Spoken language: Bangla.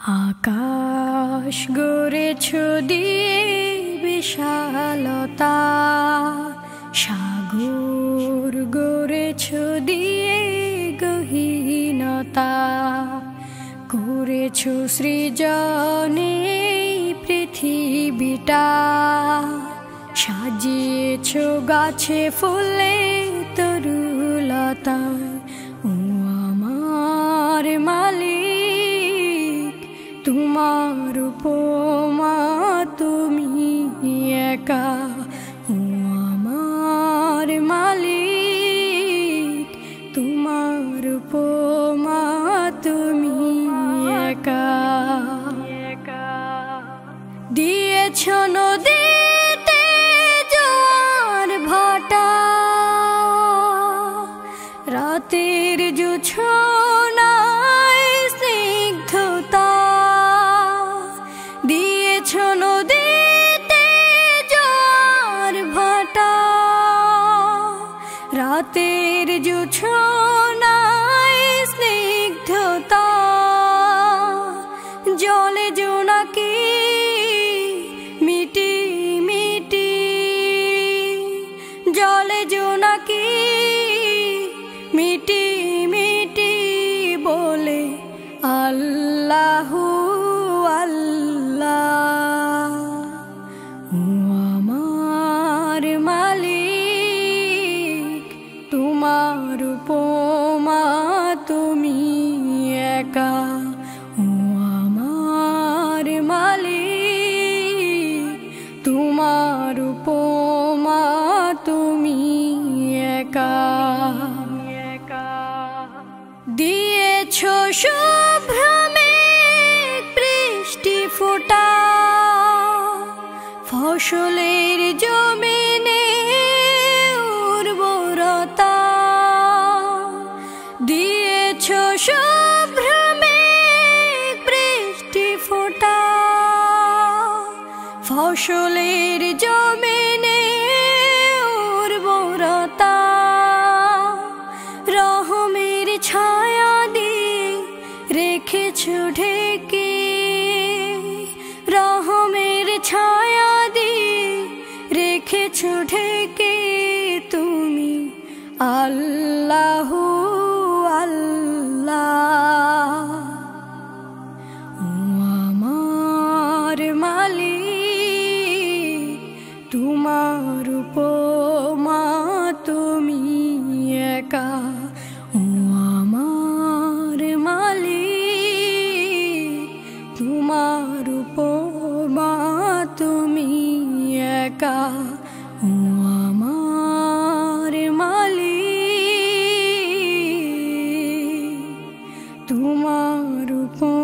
আকাশ গড়েছ দিয়ে বিশালতা, সাগর গড়েছ দিয়ে গহীনতা, করেছ সৃজনে পৃথিবীটা, সাজিয়েছ গাছে ফুলে তরুলতা। ও আমার মালিক, তোমার উপমা তুমি একা। ও আমার মালিক, তোমার উপমা তুমি একা। দিয়েছ নদীতে জোয়ার ভাটা, রাতের জোছনায় স্নিগ্ধতা। দিয়েছ নদীতে জোয়ার ভাটা, রাতের জোছনায় স্নিগ্ধতা। জলে জোনাকি মিটি মিটি, জলে জোনাকি মিটি মিটি বলে আল্লাহু আল্লাহ। ও আমার মালিক, তোমার উপমা তুমি একা। ও আমার মালিক, তোমার উপমা তুমি একা। দিয়েছ শুভ্র মেঘ বৃষ্টি ফোঁটা, ফসলের জমিনে উর্বরতা। দিয়েছ শুভ্র মেঘ বৃষ্টি ফোঁটা, ফসলের জমিনে উর্বরতা। রহমের ছায়া দিয়ে রেখেছ ঢেকে, রহমের ছায়া দিয়ে রেখেছ ঢেকে তুমি আল্লাহু আল্লাহ। ও আমার মালিক, তোমার উপমা তুমি একা। ও আমার মালিক, তোমার উপমা তুমি একা। ও আমার মালিক, তোমার উপমা